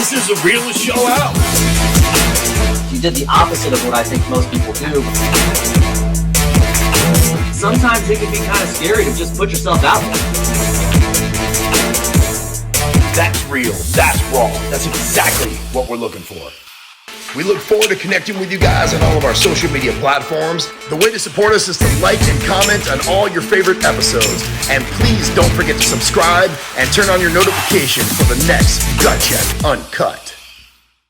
This is the realest show out. You did the opposite of what I think most people do. Sometimes it can be kind of scary to just put yourself out there. That's real. That's raw. That's exactly what we're looking for. We look forward to connecting with you guys on all of our social media platforms. The way to support us is to like and comment on all your favorite episodes. And please don't forget to subscribe and turn on your notifications for the next Gut Check Uncut.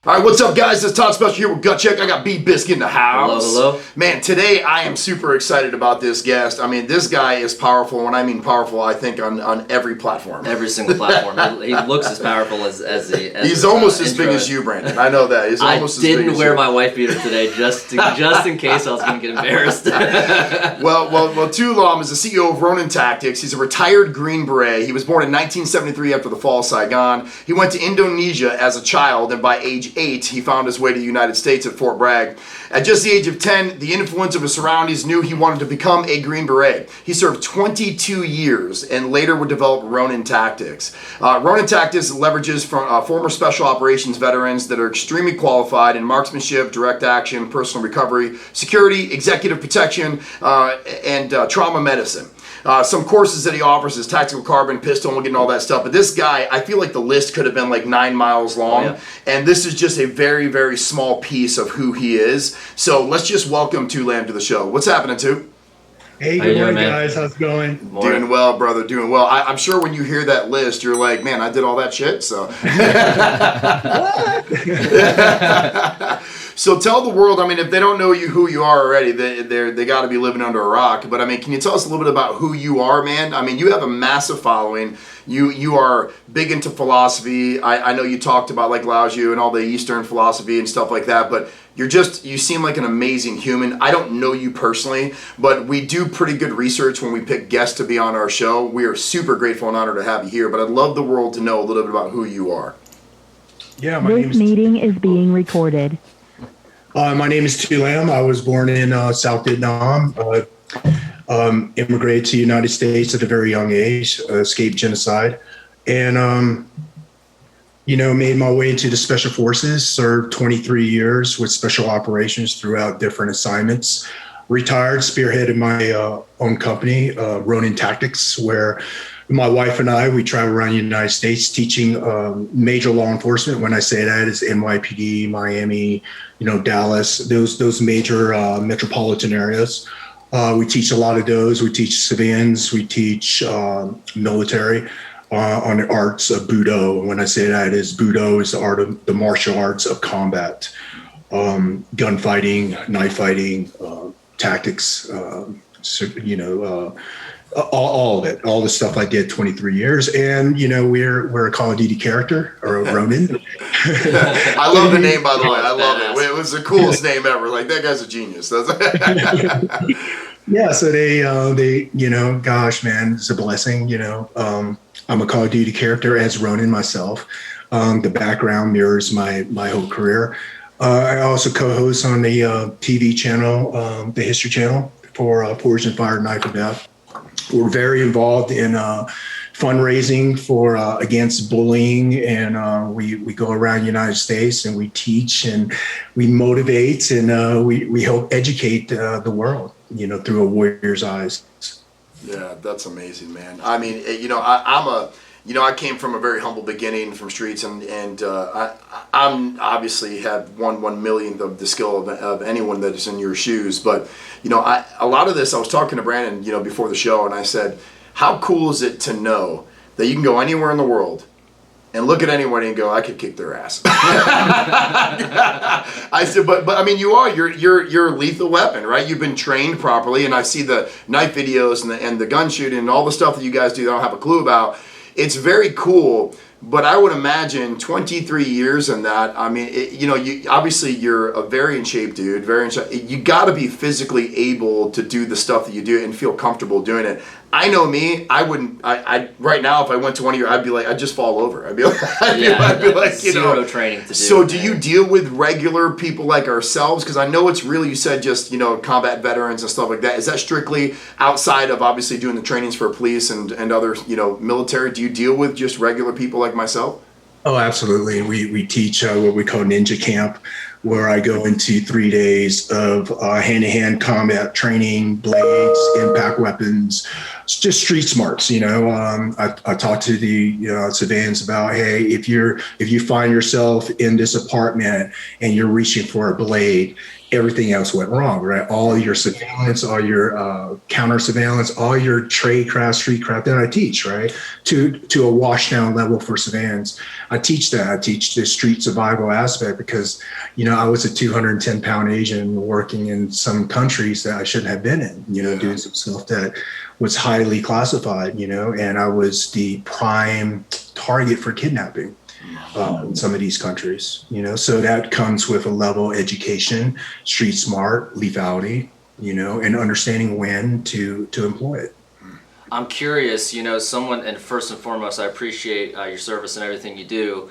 All right, what's up, guys? It's Todd Special here with Gut Check. I got B-Biscuit in the house. Hello. Man, today I am super excited about this guest. I mean, this guy is powerful. When I mean powerful, I think on every platform. Every single platform. He looks as powerful as He's almost as big as you, Brandon. I know that. He's almost as big as you. I didn't wear my wife beater today just in case I was going to get embarrassed. Well, Tu Lam is the CEO of Ronin Tactics. He's a retired Green Beret. He was born in 1973 after the fall of Saigon. He went to Indonesia as a child, and by age 8, he found his way to the United States at Fort Bragg. At just the age of 10, the influence of his surroundings knew he wanted to become a Green Beret. He served 22 years and later would develop Ronin Tactics. Ronin Tactics leverages from former special operations veterans that are extremely qualified in marksmanship, direct action, personal recovery, security, executive protection, and trauma medicine. Some courses that he offers is tactical carbine, pistol, and we'll get into all that stuff. But this guy, I feel like the list could have been like 9 miles long. Yeah. And this is just a very, very small piece of who he is. So let's just welcome Tu Lam to the show. What's happening, Tu? Hey, good morning, guys. How's it going? Doing well, brother. Doing well. I'm sure when you hear that list, you're like, man, I did all that shit. So, so tell the world. I mean, if they don't know who you are already, they got to be living under a rock. But I mean, can you tell us a little bit about who you are, man? I mean, you have a massive following. You are big into philosophy. I know you talked about like Laozi and all the Eastern philosophy and stuff like that, but you seem like an amazing human. I don't know you personally, but we do pretty good research when we pick guests to be on our show. We are super grateful and honored to have you here, but I'd love the world to know a little bit about who you are. Yeah, This meeting is being recorded. My name is Tu Lam. I was born in South Vietnam. Immigrated to the United States at a very young age, escaped genocide, and made my way into the Special Forces, served 23 years with special operations throughout different assignments, retired, spearheaded my own company, Ronin Tactics, where my wife and I, we travel around the United States teaching major law enforcement. When I say that, it's NYPD, Miami, Dallas, those major metropolitan areas. We teach a lot of those. We teach civilians. We teach military on the arts of Budo. And when I say that, Budo is the art of the martial arts of combat, gunfighting, knife fighting, tactics. All of it, all the stuff I did 23 years. And, we're a Call of Duty character, or a Ronin. I love the name, by the way. I love it. It was the coolest name ever. Like, that guy's a genius. Yeah, so they, gosh, man, it's a blessing, I'm a Call of Duty character as Ronin myself. The background mirrors my whole career. I also co-host on the TV channel, the History Channel, for Forged and Fired Knife of Death. We're very involved in fundraising for against bullying, and we go around the United States and we teach and we motivate and we help educate the world, through a warrior's eyes. Yeah, that's amazing, man. I mean, I came from a very humble beginning from streets, and I'm obviously have one millionth of the skill of anyone that is in your shoes. But a lot of this, I was talking to Brandon, before the show, and I said, how cool is it to know that you can go anywhere in the world and look at anyone and go, I could kick their ass. I said, but I mean, you're a lethal weapon, right? You've been trained properly, and I see the knife videos and the gun shooting and all the stuff that you guys do that I don't have a clue about. It's very cool, but I would imagine 23 years in that. I mean, obviously you're a very in shape dude, you got to be physically able to do the stuff that you do and feel comfortable doing it. I know me, I wouldn't, right now if I went to one of your, I'd be like, I'd just fall over. I'd be like, zero training to do. So do you deal with regular people like ourselves? Because I know it's really, you said just, combat veterans and stuff like that. Is that strictly outside of obviously doing the trainings for police and other, military? Do you deal with just regular people like myself? Oh, absolutely. We teach what we call ninja camp, where I go into 3 days of hand-to-hand combat training, blades, impact weapons, it's just street smarts. I talk to the civilians about, hey, if you find yourself in this apartment and you're reaching for a blade, everything else went wrong, right? All your surveillance, all your counter surveillance, all your trade craft, street craft that I teach, right? To a wash down level for civilians. I teach that. I teach the street survival aspect because, I was a 210-pound Asian working in some countries that I shouldn't have been in, doing some stuff that was highly classified, and I was the prime target for kidnapping in some of these countries, so that comes with a level of education, street smart, lethality, and understanding when to employ it. I'm curious, someone, and first and foremost, I appreciate your service and everything you do.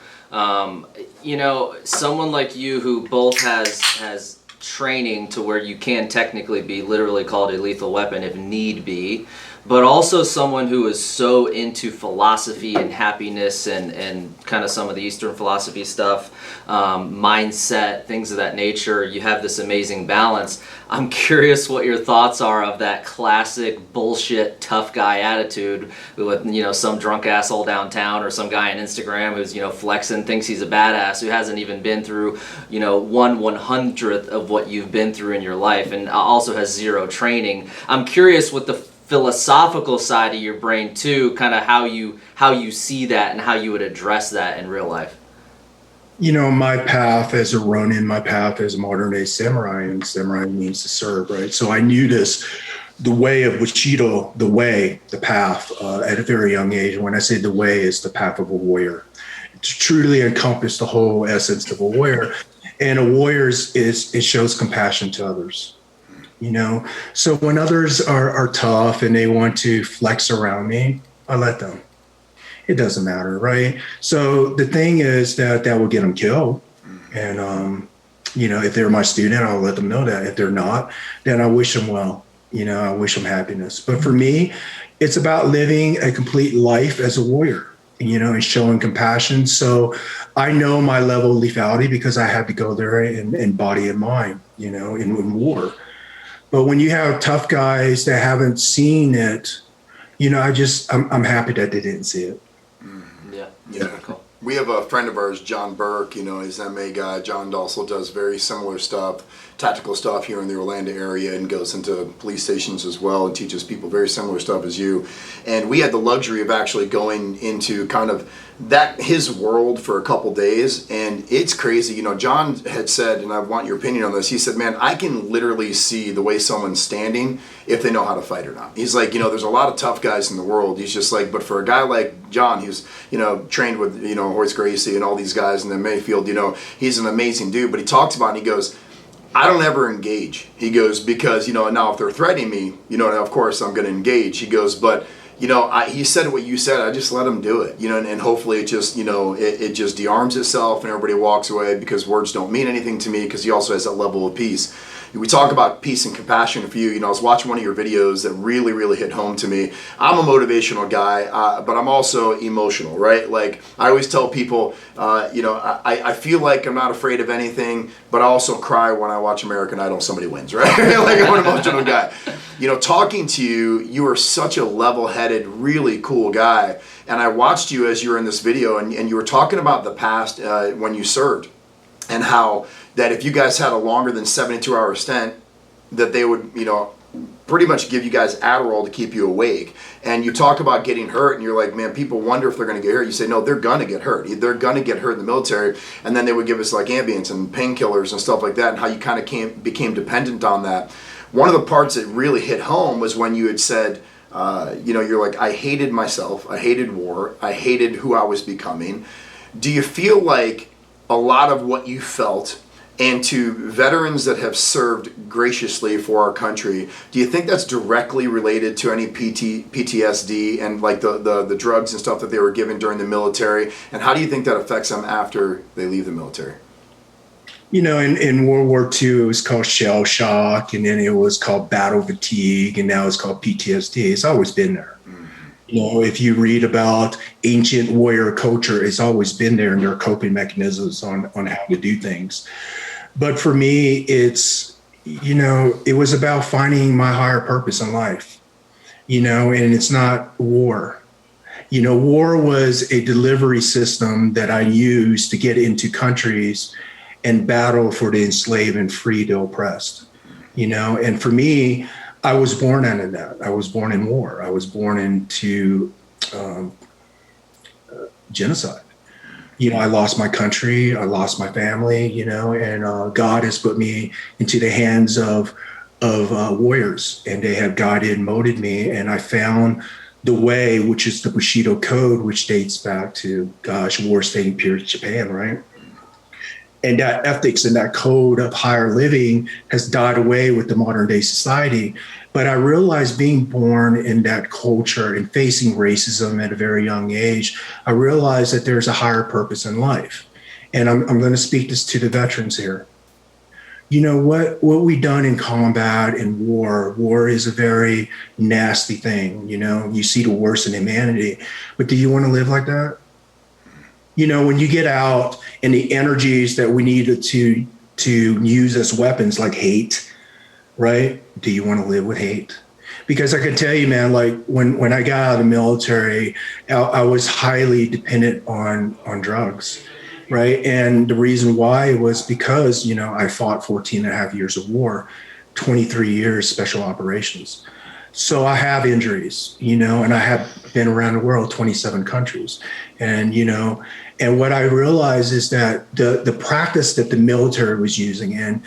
Someone like you who both has training to where you can technically be literally called a lethal weapon if need be, but also someone who is so into philosophy and happiness and kind of some of the Eastern philosophy stuff, mindset, things of that nature. You have this amazing balance. I'm curious what your thoughts are of that classic bullshit tough guy attitude with, some drunk asshole downtown or some guy on Instagram who's, flexing, thinks he's a badass, who hasn't even been through, 1/100th of what you've been through in your life and also has zero training. I'm curious what the philosophical side of your brain too, kind of how you see that and how you would address that in real life. My path as a Ronin, my path as a modern day samurai, and samurai means to serve, right? So I knew the way of Bushido, the path at a very young age. When I say the way, is the path of a warrior. To truly encompass the whole essence of a warrior. And a warrior it shows compassion to others. So when others are tough and they want to flex around me, I let them. It doesn't matter, right? So the thing is that will get them killed. And, if they're my student, I'll let them know that. If they're not, then I wish them well. I wish them happiness. But for me, it's about living a complete life as a warrior, and showing compassion. So I know my level of lethality because I had to go there in body and mind, in war. But when you have tough guys that haven't seen it, I'm happy that they didn't see it. Yeah. Cool. We have a friend of ours, John Burke, he's an MA guy. John also does very similar stuff, tactical stuff here in the Orlando area, and goes into police stations as well and teaches people very similar stuff as you. And we had the luxury of actually going into kind of his world for a couple days, and it's crazy. John had said, and I want your opinion on this, he said, man, I can literally see the way someone's standing if they know how to fight or not. He's like, there's a lot of tough guys in the world. He's just like, but for a guy like John, who's, trained with, Horace Gracie and all these guys in the Mayfield, he's an amazing dude. But he talks about it and he goes, I don't ever engage. He goes, because, now if they're threatening me, now of course I'm going to engage. He goes, but he said what you said. I just let him do it, and hopefully it just, it just de-arms itself and everybody walks away, because words don't mean anything to me, because he also has that level of peace. We talk about peace and compassion for you. I was watching one of your videos that really, really hit home to me. I'm a motivational guy, but I'm also emotional, right? Like I always tell people, I feel like I'm not afraid of anything, but I also cry when I watch American Idol, somebody wins, right? Like I'm an emotional guy. Talking to you, you are such a level-headed, really cool guy. And I watched you as you were in this video, and you were talking about the past when you served, and how that if you guys had a longer than 72-hour stint, that they would, pretty much give you guys Adderall to keep you awake. And you talk about getting hurt, and you're like, man, people wonder if they're going to get hurt. You say, no, they're going to get hurt. They're going to get hurt in the military. And then they would give us like Ambients and painkillers and stuff like that, and how you kind of became dependent on that. One of the parts that really hit home was when you had said, you're like, I hated myself. I hated war. I hated who I was becoming. Do you feel like a lot of what you felt, and to veterans that have served graciously for our country, do you think that's directly related to any PTSD and like the drugs and stuff that they were given during the military? And how do you think that affects them after they leave the military? In World War II, it was called shell shock, and then it was called battle fatigue, and now it's called PTSD. It's always been there. If you read about ancient warrior culture, it's always been there in their coping mechanisms on how to do things. But for me, it was about finding my higher purpose in life, and it's not war. War was a delivery system that I used to get into countries and battle for the enslaved and free the oppressed, and for me, I was born out of that. I was born in war. I was born into genocide. I lost my country. I lost my family, and God has put me into the hands of warriors, and they have guided and molded me. And I found the way, which is the Bushido Code, which dates back to, wars dating period Japan, right? And that ethics and that code of higher living has died away with the modern day society. But I realized being born in that culture and facing racism at a very young age, I realized that there's a higher purpose in life. And I'm going to speak this to the veterans here. What we've done in combat and war is a very nasty thing. You see the worst in humanity, but do you want to live like that? When you get out and the energies that we need to use as weapons, like hate, right? Do you want to live with hate? Because I can tell you, man, like when I got out of the military, I was highly dependent on drugs, right? And the reason why was because, I fought 14 and a half years of war, 23 years special operations. So I have injuries, and I have been around the world, 27 countries. And what I realized is that the practice that the military was using, and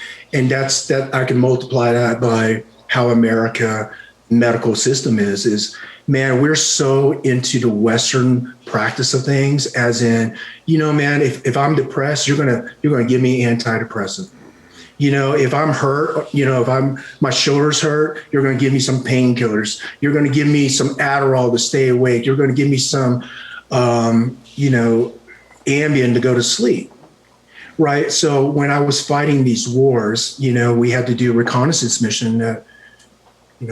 that's that I can multiply that by how America medical system is, man, we're so into the Western practice of things, as in, man, if I'm depressed, you're gonna give me antidepressant. If I'm hurt, if my shoulder's hurt, you're going to give me some painkillers. You're going to give me some Adderall to stay awake. You're going to give me some, Ambien to go to sleep. Right. So when I was fighting these wars, we had to do a reconnaissance mission that,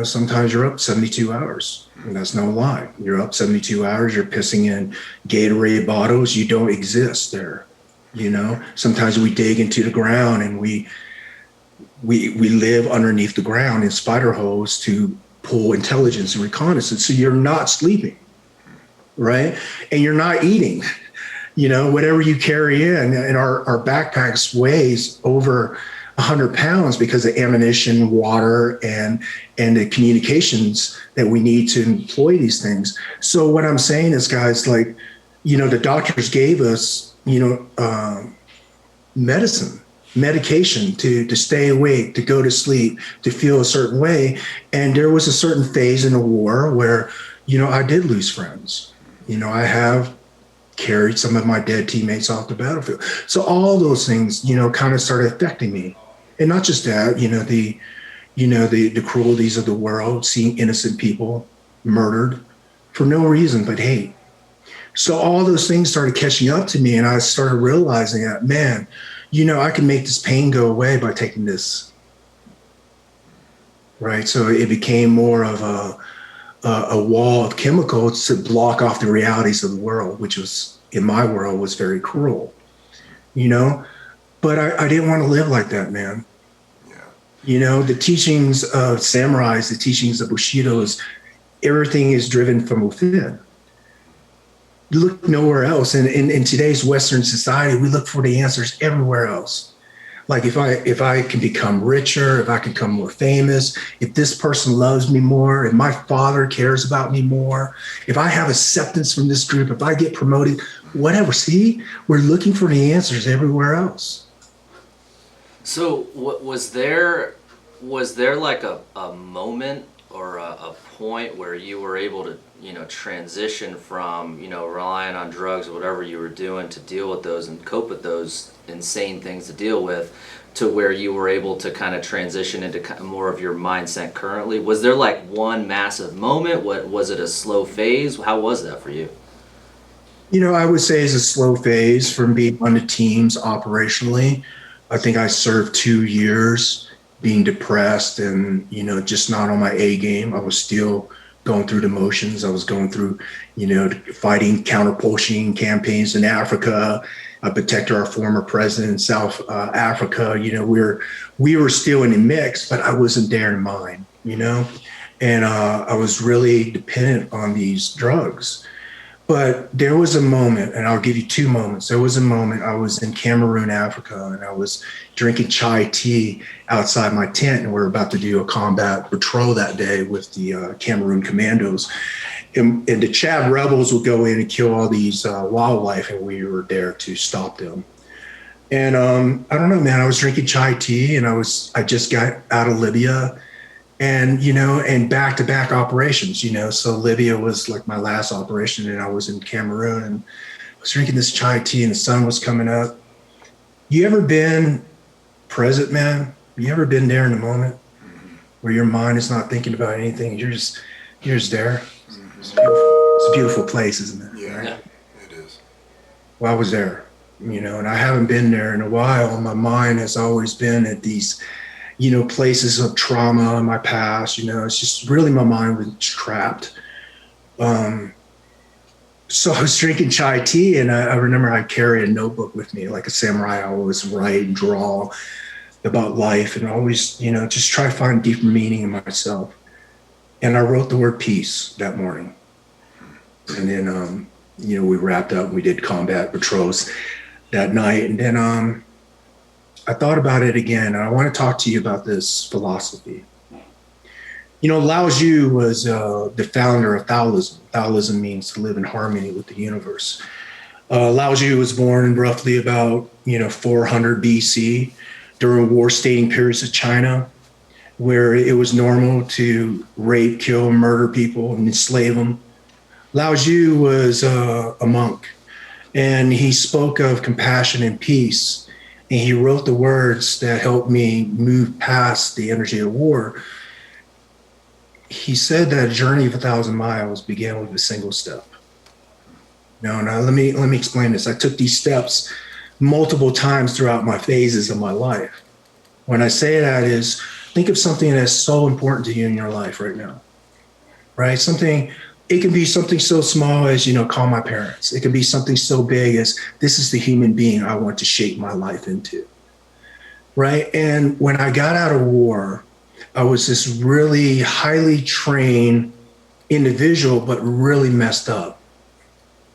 sometimes you're up 72 hours. And that's no lie. You're up 72 hours. You're pissing in Gatorade bottles. You don't exist there. Sometimes we dig into the ground and we live underneath the ground in spider holes to pull intelligence and reconnaissance. So you're not sleeping, right? And you're not eating, whatever you carry in. And our backpacks weighs over 100 pounds because of ammunition, water, and the communications that we need to employ these things. So what I'm saying is, guys, like, the doctors gave us, medication to stay awake, to go to sleep, to feel a certain way. And there was a certain phase in the war where, I did lose friends. I have carried some of my dead teammates off the battlefield. So all those things, kind of started affecting me. And not just that, the cruelties of the world, seeing innocent people murdered for no reason but hate. So all those things started catching up to me, and I started realizing that, man, I can make this pain go away by taking this. Right. So it became more of a wall of chemicals to block off the realities of the world, which was, in my world, was very cruel, but I didn't want to live like that, man. Yeah. The teachings of samurais, the teachings of Bushidos, everything is driven from within. You look nowhere else. And in today's Western society, we look for the answers everywhere else. Like if I can become richer, if I can become more famous, if this person loves me more, if my father cares about me more, if I have acceptance from this group, if I get promoted, whatever. See, we're looking for the answers everywhere else. So was there like a moment or a point where you were able to, transition from, relying on drugs or whatever you were doing to deal with those and cope with those insane things to deal with, to where you were able to kind of transition into more of your mindset currently? Was there like one massive moment? What was it, a slow phase? How was that for you? I would say it's a slow phase from being on the teams operationally. I think I served 2 years being depressed and, just not on my A game. I was still going through the motions. I was going through, fighting counter-poaching campaigns in Africa. I protected our former president in South Africa. We were still in the mix, but I wasn't there in mind, and I was really dependent on these drugs. But there was a moment, and I'll give you two moments. There was a moment I was in Cameroon, Africa, and I was drinking chai tea outside my tent, and we were about to do a combat patrol that day with the Cameroon commandos. And the Chad rebels would go in and kill all these wildlife, and we were there to stop them. And I don't know, man, I was drinking chai tea, and I just got out of Libya. And, and back-to-back operations, so Libya was like my last operation, and I was in Cameroon, and I was drinking this chai tea, and the sun was coming up. You ever been present, man? You ever been there in the moment where your mind is not thinking about anything? You're just there. It's a beautiful place, isn't it? Yeah, it is. Well, I was there, and I haven't been there in a while. My mind has always been at these places of trauma in my past, it's just really my mind was trapped. So I was drinking chai tea, and I remember I carried a notebook with me, like a samurai. I always write and draw about life, and always, just try to find deeper meaning in myself. And I wrote the word peace that morning. And then, we wrapped up, and we did combat patrols that night. And then, I thought about it again, and I want to talk to you about this philosophy. Lao Tzu was the founder of Taoism. Taoism means to live in harmony with the universe. Lao Tzu was born roughly about 400 BC during war-stating periods of China, where it was normal to rape, kill, murder people, and enslave them. Lao Tzu was a monk, and he spoke of compassion and peace. And he wrote the words that helped me move past the energy of war. He said that a journey of 1,000 miles began with a single step. Now let me explain this. I took these steps multiple times throughout my phases of my life. When I say that is, think of something that's so important to you in your life right now, right? It can be something so small as, call my parents. It can be something so big as, this is the human being I want to shape my life into, right? And when I got out of war, I was this really highly trained individual, but really messed up,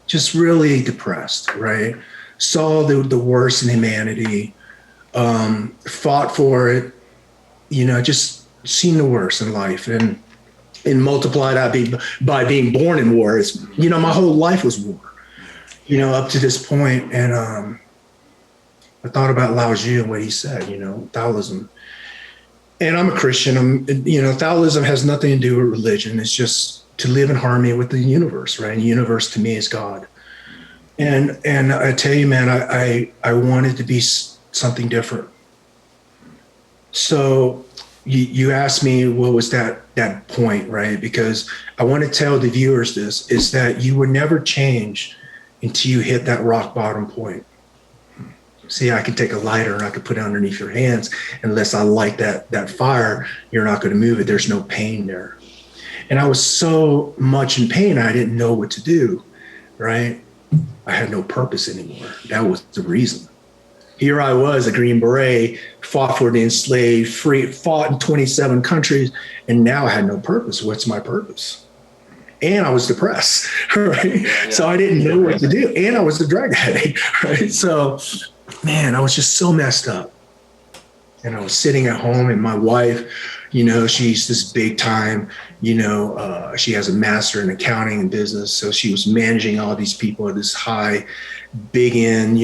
just really depressed, right? Saw the worst in humanity, fought for it, just seen the worst in life. And multiply that by being born in war. Is my whole life was war, up to this point. And I thought about Lao Tzu and what he said, Taoism. And I'm a Christian. Taoism has nothing to do with religion. It's just to live in harmony with the universe, right? And the universe to me is God. And I tell you, man, I wanted to be something different. So you asked me what was that point, right? Because I want to tell the viewers this, is that you would never change until you hit that rock bottom point. See, I could take a lighter and I could put it underneath your hands. Unless I light that fire, you're not going to move it. There's no pain there. And I was so much in pain, I didn't know what to do, right? I had no purpose anymore. That was the reason. Here I was, a Green Beret, fought for the enslaved, fought in 27 countries, and now I had no purpose. What's my purpose? And I was depressed, right? Yeah. So I didn't know what to do. And I was a drug addict, right? So, man, I was just so messed up. And I was sitting at home, and my wife, she's this big time, she has a master in accounting and business. So she was managing all these people at this high, big end,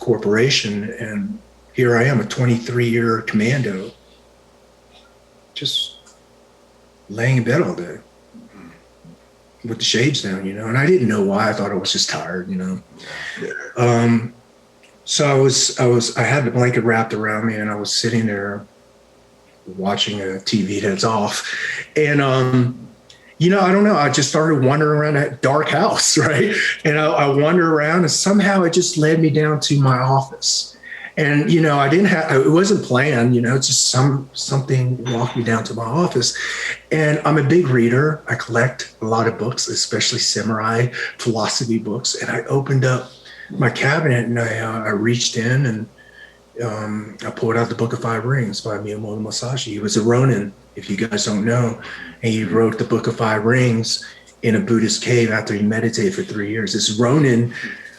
corporation. And here I am, a 23-year commando, just laying in bed all day with the shades down, and I didn't know why. I thought I was just tired, So I had the blanket wrapped around me, and I was sitting there watching a TV that's off. And, I don't know. I just started wandering around that dark house, right? And I wandered around, and somehow it just led me down to my office. And, you know, I didn't have, it wasn't planned, you know, it's just something walked me down to my office. And I'm a big reader. I collect a lot of books, especially samurai philosophy books. And I opened up my cabinet and I reached in and I pulled out the Book of Five Rings by Miyamoto Musashi. He was a Ronin, if you guys don't know. And he wrote the Book of Five Rings in a Buddhist cave after he meditated for 3 years. This Ronin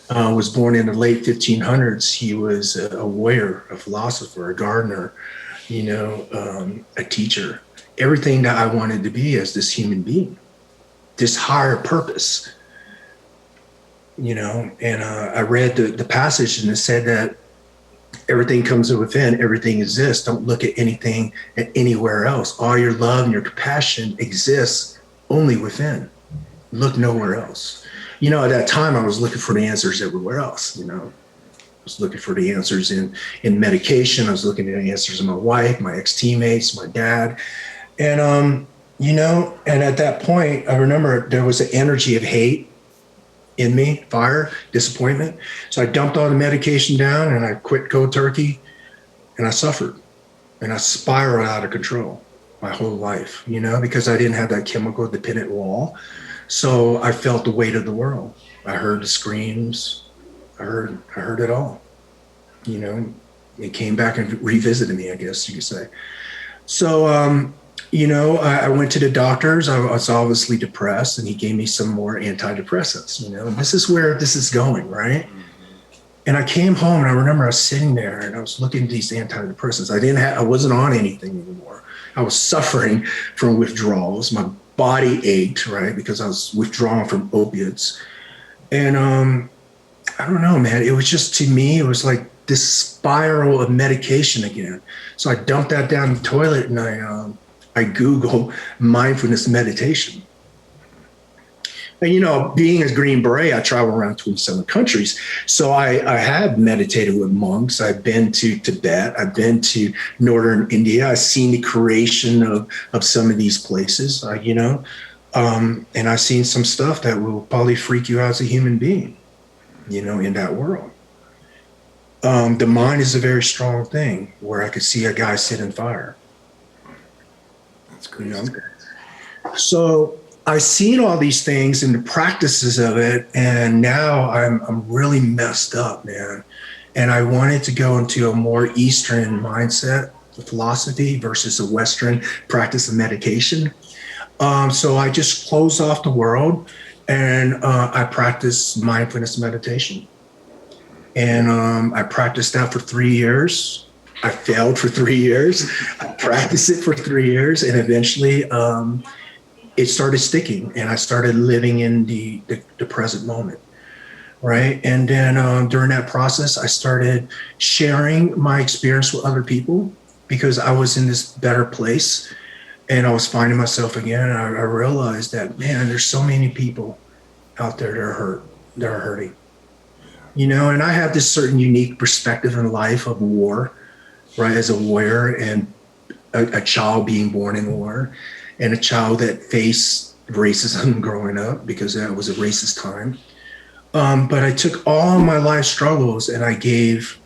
was born in the late 1500s. He was a warrior, a philosopher, a gardener, you know, a teacher, everything that I wanted to be as this human being, this higher purpose, you know. And I read the passage and it said that everything comes from within, everything exists. Don't look at anything at anywhere else. All your love and your compassion exists only within. Look nowhere else. You know, at that time, I was looking for the answers everywhere else, you know. I was looking for the answers in medication. I was looking at the answers in my wife, my ex-teammates, my dad. And, you know, and at that point, I remember there was an energy of hate in me, fire, disappointment. So I dumped all the medication down and I quit cold turkey and I suffered and I spiraled out of control my whole life, you know, because I didn't have that chemical dependent wall. So I felt the weight of the world. I heard the screams. I heard it all. You know, it came back and revisited me, I guess you could say. So, you know, I went to the doctors. I was obviously depressed, and he gave me some more antidepressants. You know, this is where this is going, right? And I came home, and I remember I was sitting there, and I was looking at these antidepressants. I wasn't on anything anymore. I was suffering from withdrawals. My body ached, right? Because I was withdrawing from opiates. And I don't know, man. It was just, to me, it was like this spiral of medication again. So I dumped that down the toilet and I Googled mindfulness meditation. And, you know, being a Green Beret, I travel around 27 countries. So I have meditated with monks. I've been to Tibet. I've been to Northern India. I've seen the creation of some of these places, you know, and I've seen some stuff that will probably freak you out as a human being, you know, in that world. The mind is a very strong thing where I could see a guy sit in fire. That's great. You know? So I've seen all these things and the practices of it, and now I'm really messed up, man. And I wanted to go into a more Eastern mindset, philosophy versus a Western practice of meditation. So I just closed off the world and I practiced mindfulness meditation. And I practiced that for 3 years. I failed for 3 years. I practiced it for 3 years, and eventually it started sticking, and I started living in the present moment, right? And then during that process, I started sharing my experience with other people because I was in this better place, and I was finding myself again. And I realized that, man, there's so many people out there that are hurt, that are hurting, you know. And I have this certain unique perspective in life of war, right? As a warrior and a child being born in war, and a child that faced racism growing up because that was a racist time. But I took all my life struggles and I gave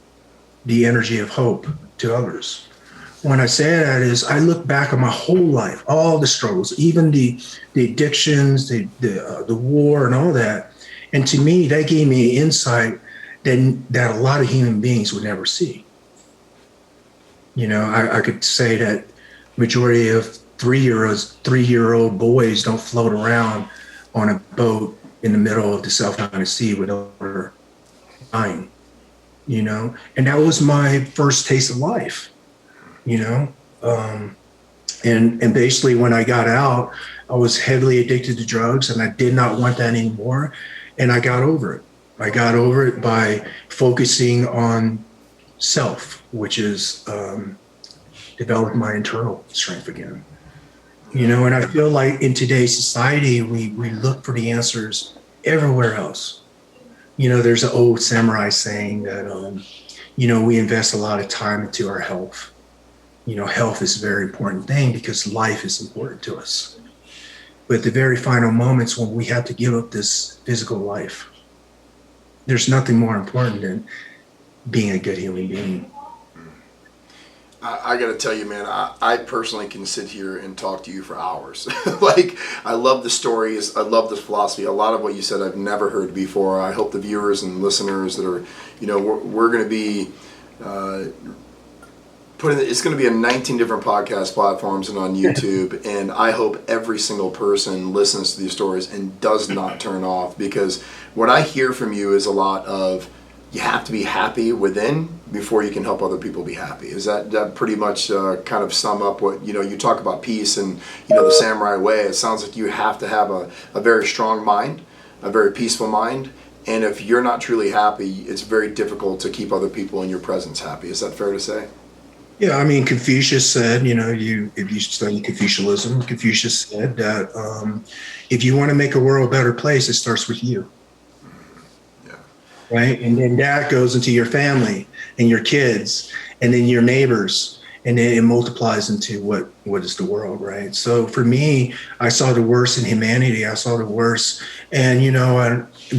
the energy of hope to others. When I say that is, I look back on my whole life, all the struggles, even the addictions, the war and all that. And to me, that gave me insight that a lot of human beings would never see. You know, I could say that majority of 3-year-old boys don't float around on a boat in the middle of the South China Sea without dying, you know? And that was my first taste of life, you know? And basically when I got out, I was heavily addicted to drugs and I did not want that anymore. And I got over it. I got over it by focusing on self, which is develop my internal strength again. You know, and I feel like in today's society, we look for the answers everywhere else. You know, there's an old samurai saying that, you know, we invest a lot of time into our health. You know, health is a very important thing because life is important to us. But the very final moments when we have to give up this physical life, there's nothing more important than being a good human being. I got to tell you, man, I personally can sit here and talk to you for hours. Like, I love the stories. I love this philosophy. A lot of what you said I've never heard before. I hope the viewers and listeners that are, we're going to be it's going to be on 19 different podcast platforms and on YouTube. And I hope every single person listens to these stories and does not turn off, because what I hear from you is a lot of, you have to be happy within before you can help other people be happy. Is that pretty much kind of sum up what, you talk about peace and, the samurai way? It sounds like you have to have a very strong mind, a very peaceful mind. And if you're not truly happy, it's very difficult to keep other people in your presence happy. Is that fair to say? Yeah, I mean, Confucius said, if you study Confucianism, Confucius said that if you want to make a world a better place, it starts with you. Right? And then that goes into your family and your kids and then your neighbors, and then it multiplies into what is the world, right? So for me, I saw the worst in humanity. I saw the worst. And,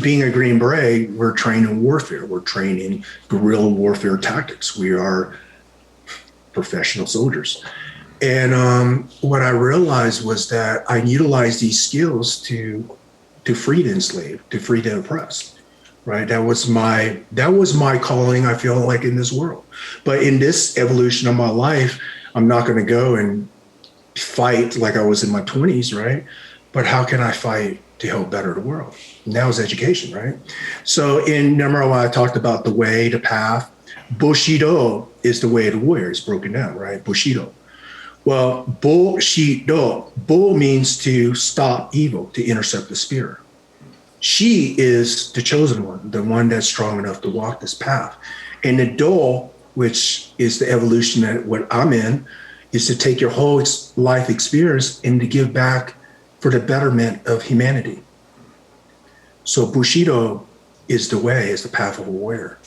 being a Green Beret, we're trained in warfare. We're trained in guerrilla warfare tactics. We are professional soldiers. And what I realized was that I utilized these skills to free the enslaved, to free the oppressed. Right. That was my calling, I feel like, in this world. But in this evolution of my life, I'm not going to go and fight like I was in my 20s. Right. But how can I fight to help better the world? Now is education. Right. So remember when I talked about the way, the path, Bushido is the way of the warrior. It's broken down. Right. Bushido. Well, Bushido, Bu means to stop evil, to intercept the spirit. She is the chosen one, the one that's strong enough to walk this path. And the Do, which is the evolution that what I'm in, is to take your whole life experience and to give back for the betterment of humanity. So Bushido is the way, is the path of a warrior.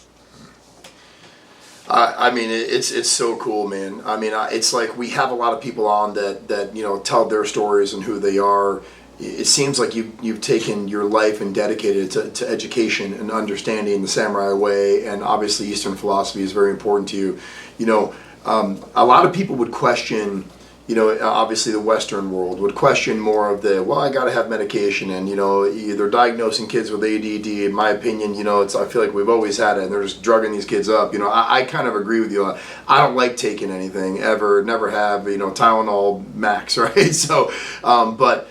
I mean, it's so cool, man. I mean, it's like we have a lot of people on that tell their stories and who they are. It seems like you've taken your life and dedicated it to education and understanding the samurai way, and obviously Eastern philosophy is very important to you. A lot of people would question, obviously the Western world would question more of I got to have medication, and they're diagnosing kids with ADD. In my opinion, I feel like we've always had it, and they're just drugging these kids up. I kind of agree with you. I don't like taking anything ever, never have. Tylenol max, right? So, but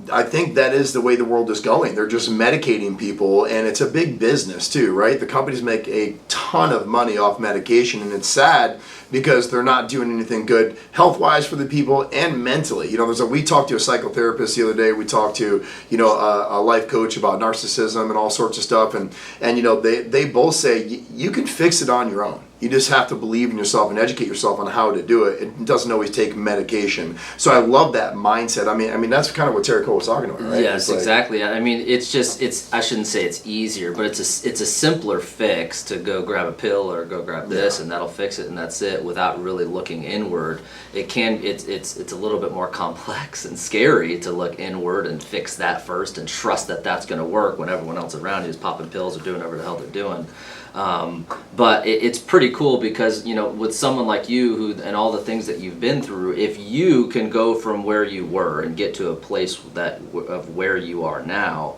I think that is the way the world is going. They're just medicating people, and it's a big business too, right? The companies make a ton of money off medication, and it's sad because they're not doing anything good health-wise for the people and mentally. We talked to a psychotherapist the other day. We talked to, a life coach about narcissism and all sorts of stuff, and they both say you can fix it on your own. You just have to believe in yourself and educate yourself on how to do it. It doesn't always take medication. So I love that mindset. I mean that's kind of what Terry Cole was talking about, right? Yes, exactly. I mean, I shouldn't say it's easier, but it's a simpler fix to go grab a pill or go grab this, and that'll fix it, and that's it, without really looking inward. It's a little bit more complex and scary to look inward and fix that first and trust that that's going to work when everyone else around you is popping pills or doing whatever the hell they're doing. But it's pretty cool because, with someone like you and all the things that you've been through, if you can go from where you were and get to a place of where you are now,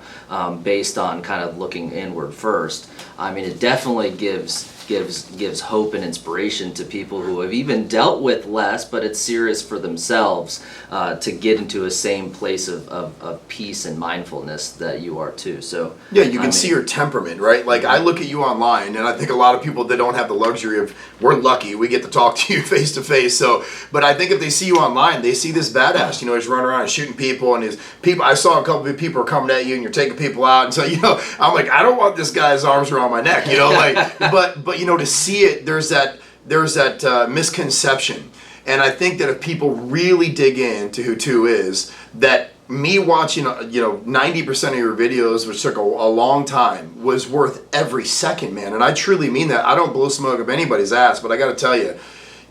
based on kind of looking inward first, I mean, it definitely gives hope and inspiration to people who have even dealt with less, but it's serious for themselves, to get into a same place of peace and mindfulness that you are too. So yeah, you can see your temperament, right? Like I look at you online, and I think a lot of people that don't have the luxury of, we're lucky we get to talk to you face to face. So, but I think if they see you online, they see this badass. He's running around and shooting people, and his people. I saw a couple of people are coming at you, and you're taking people out, and so I'm like, I don't want this guy's arms around my neck, but to see it, there's that misconception. And I think that if people really dig into who Tu is, that me watching 90% of your videos, which took a long time, was worth every second, man. And I truly mean that. I don't blow smoke up anybody's ass, but I got to tell you,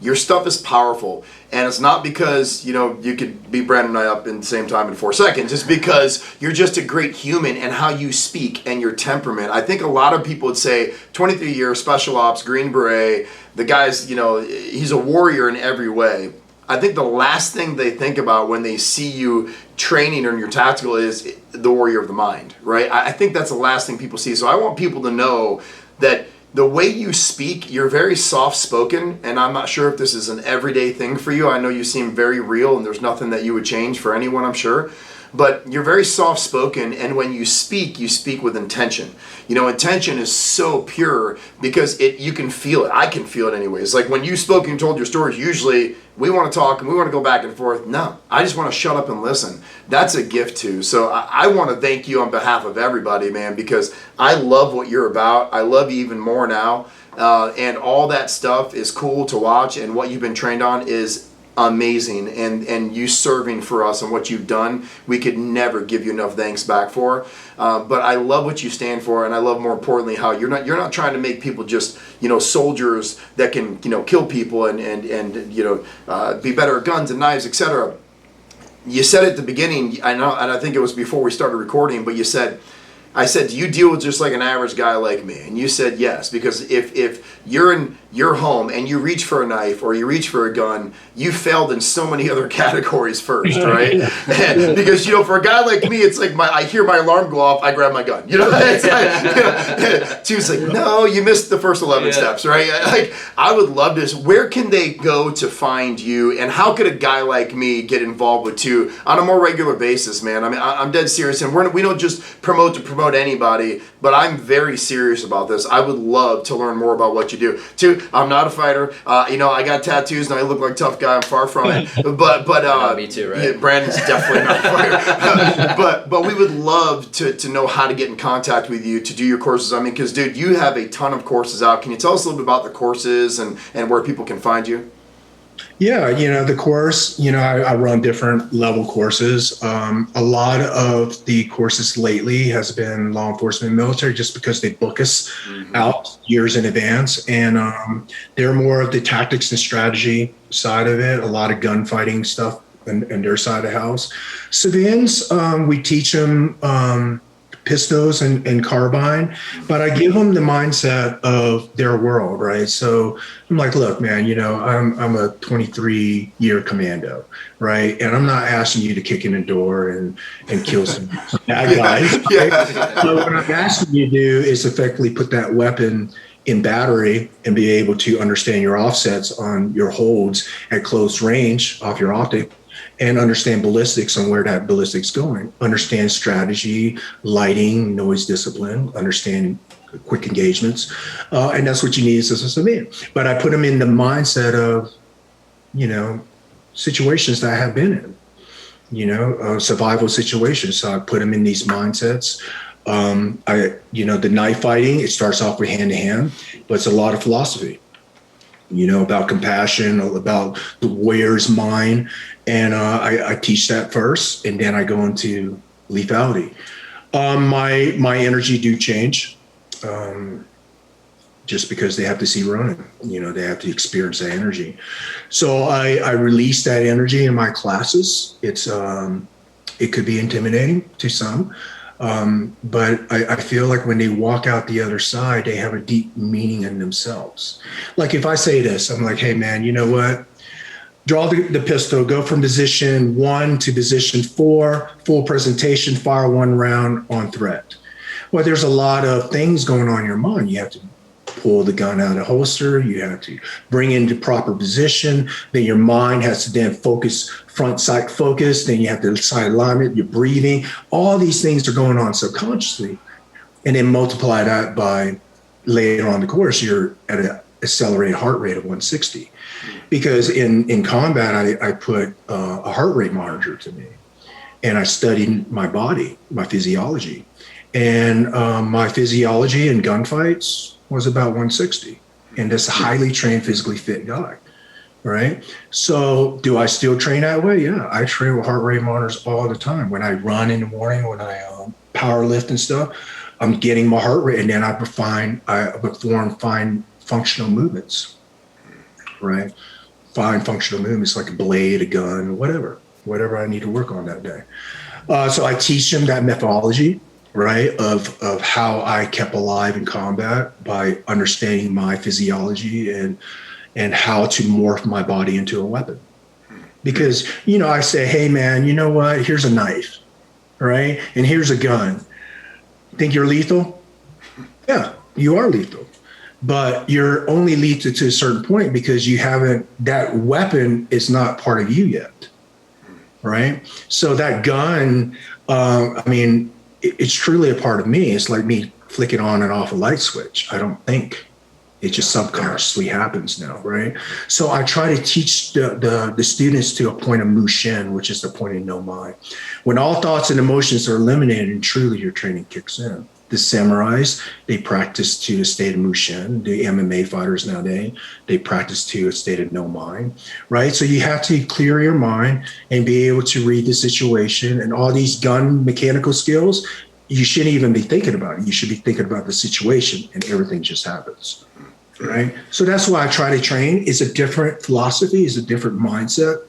your stuff is powerful. And it's not because, you know, you could beat Brandon and I up in the same time in 4 seconds. It's because you're just a great human, and how you speak and your temperament. I think a lot of people would say 23 years, special ops, Green Beret, the guy's, you know, he's a warrior in every way. I think the last thing they think about when they see you training in your tactical is the warrior of the mind, right? I think that's the last thing people see. So I want people to know that the way you speak, you're very soft-spoken, and I'm not sure if this is an everyday thing for you. I know you seem very real, and there's nothing that you would change for anyone, I'm sure. But you're very soft-spoken, and when you speak with intention. You know, intention is so pure because you can feel it. I can feel it anyways. Like when you spoke and told your stories, usually we want to talk and we want to go back and forth. No, I just want to shut up and listen. That's a gift too. So I want to thank you on behalf of everybody, man, because I love what you're about. I love you even more now. And all that stuff is cool to watch, and what you've been trained on is amazing, and you serving for us and what you've done, we could never give you enough thanks back for. But I love what you stand for, and I love, more importantly, how you're not trying to make people just, you know, soldiers that can, you know, kill people and you know, be better at guns and knives, etc. You said at the beginning, I know, and I think it was before we started recording, but you said, I said, do you deal with just like an average guy like me? And you said yes, because if you're in your home and you reach for a knife or you reach for a gun, you failed in so many other categories first, right? Because, you know, for a guy like me, it's like I hear my alarm go off, I grab my gun. You know, it's like, you know, Tu's like, no, you missed the first 11 steps, right? Like, I would love this. Where can they go to find you, and how could a guy like me get involved with Tu on a more regular basis, man? I mean, I'm dead serious, and we don't just promote to promote anybody, but I'm very serious about this. I would love to learn more about what you do. Tu, I'm not a fighter. You know, I got tattoos and I look like a tough guy. I'm far from it. But me too, right? Yeah, Brandon's definitely not a fighter. but we would love to know how to get in contact with you to do your courses. I mean, because dude, you have a ton of courses out. Can you tell us a little bit about the courses and where people can find you? Yeah, you know, the course, you know, I run different level courses. A lot of the courses lately has been law enforcement and military, just because they book us out years in advance. And they're more of the tactics and strategy side of it, a lot of gunfighting stuff and their side of the house. Civilians, we teach them pistols and carbine, but I give them the mindset of their world, right? So I'm like, look, man, you know, I'm a 23-year commando, right? And I'm not asking you to kick in the door and kill some bad guys. Right? But what I'm asking you to do is effectively put that weapon in battery and be able to understand your offsets on your holds at close range off your optic, and understand ballistics and where that ballistic's going. Understand strategy, lighting, noise discipline, understand quick engagements. And that's what you need as a civilian. But I put them in the mindset of, you know, situations that I have been in, you know, survival situations. So I put them in these mindsets. You know, the knife fighting, it starts off with hand to hand, but it's a lot of philosophy, you know, about compassion, about the warrior's mind. And I teach that first, and then I go into lethality. My energy do change, just because they have to see Ronin. You know, they have to experience that energy. So I release that energy in my classes. It could be intimidating to some, but I feel like when they walk out the other side, they have a deep meaning in themselves. Like if I say this, I'm like, hey man, you know what? Draw the pistol, go from position 1 to position 4, full presentation, fire 1 round on threat. Well, there's a lot of things going on in your mind. You have to pull the gun out of the holster. You have to bring it into proper position. Then your mind has to then focus, front sight focus. Then you have to side alignment, your breathing. All these things are going on subconsciously. And then multiply that by later on the course, you're at an accelerated heart rate of 160. Because in combat, I put a heart rate monitor to me, and I studied my body, my physiology. And my physiology in gunfights was about 160. And that's a highly trained, physically fit guy, right? So do I still train that way? Yeah, I train with heart rate monitors all the time. When I run in the morning, when I power lift and stuff, I'm getting my heart rate, and then I perform fine functional movements, right? fine functional movements like a blade, a gun, whatever I need to work on that day. So I teach them that methodology, right, of how I kept alive in combat by understanding my physiology and how to morph my body into a weapon. Because, I say, hey, man, you know what? Here's a knife, right? And here's a gun. Think you're lethal? Yeah, you are lethal. But you're only lethal to a certain point because that weapon is not part of you yet, right? So that gun, it's truly a part of me. It's like me flicking on and off a light switch. I don't think. It just subconsciously happens now, right? So I try to teach the students to a point of Mushin, which is the point of no mind. When all thoughts and emotions are eliminated and truly your training kicks in. The samurais, they practice to a state of Mushin. The MMA fighters nowadays, they practice to a state of no mind, right? So you have to clear your mind and be able to read the situation, and all these gun mechanical skills, you shouldn't even be thinking about it. You should be thinking about the situation, and everything just happens. Right. So that's why I try to train. It's a different philosophy, it's a different mindset.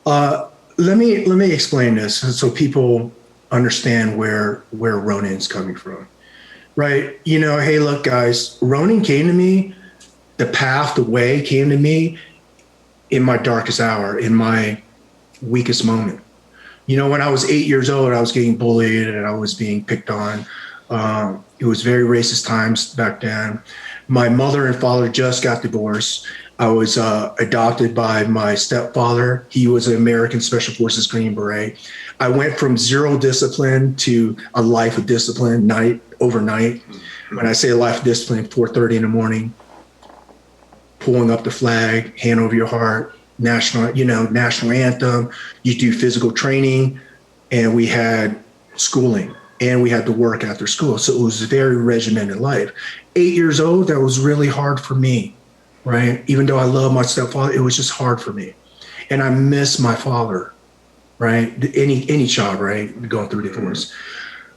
Let me explain this so people understand where Ronin's coming from. Right. Hey, look, guys, Ronin came to me, the path, the way came to me in my darkest hour, in my weakest moment. When I was 8 years old, I was getting bullied and I was being picked on. It was very racist times back then. My mother and father just got divorced. I was adopted by my stepfather. He was an American Special Forces Green Beret. I went from zero discipline to a life of discipline overnight. When I say a life of discipline, 4:30 in the morning, pulling up the flag, hand over your heart, national anthem. You do physical training, and we had schooling. And we had to work after school. So it was a very regimented life. 8 years old, that was really hard for me, right? Even though I love my stepfather, it was just hard for me. And I miss my father, right? Any child, right? Going through divorce.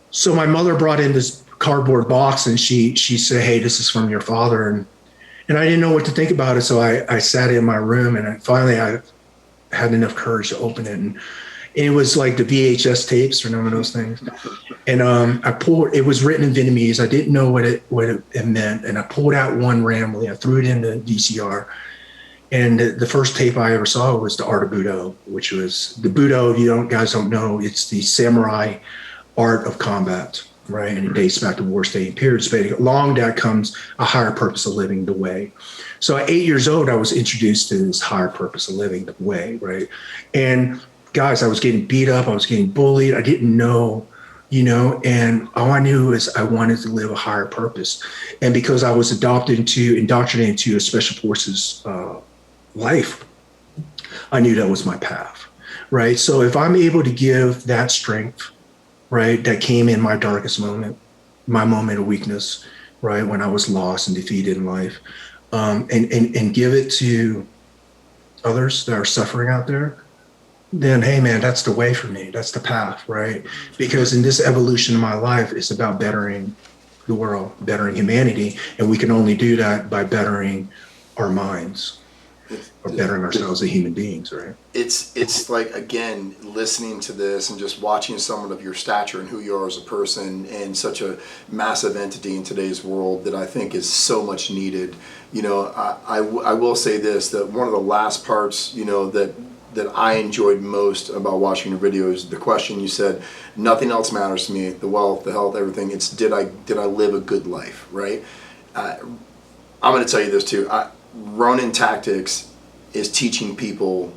So my mother brought in this cardboard box and she said, hey, this is from your father. And I didn't know what to think about it. So I sat in my room and finally I had enough courage to open it. And it was like the VHS tapes, remember those things? And I pulled, it was written in Vietnamese. I didn't know what it meant. And I pulled out one randomly. I threw it in the VCR. And the first tape I ever saw was the Art of Budo, which was the Budo, if you guys don't know, it's the samurai art of combat, right? And it dates back to war-stating periods. But along that comes a higher purpose of living, the way. So at 8 years old, I was introduced to this higher purpose of living, the way, right? And guys, I was getting beat up. I was getting bullied. I didn't know, and all I knew is I wanted to live a higher purpose. And because I was indoctrinated into a special forces life, I knew that was my path, right? So if I'm able to give that strength, right, that came in my darkest moment, my moment of weakness, right, when I was lost and defeated in life, and give it to others that are suffering out there, then, hey, man, that's the way for me. That's the path, right? Because in this evolution of my life, it's about bettering the world, bettering humanity. And we can only do that by bettering our minds or bettering ourselves as human beings, right? It's like, again, listening to this and just watching someone of your stature and who you are as a person and such a massive entity in today's world that I think is so much needed. I will say this, that one of the last parts, that I enjoyed most about watching your videos, the question you said, nothing else matters to me, the wealth, the health, everything. It's did I live a good life, right? I'm going to tell you this too. Ronin Tactics is teaching people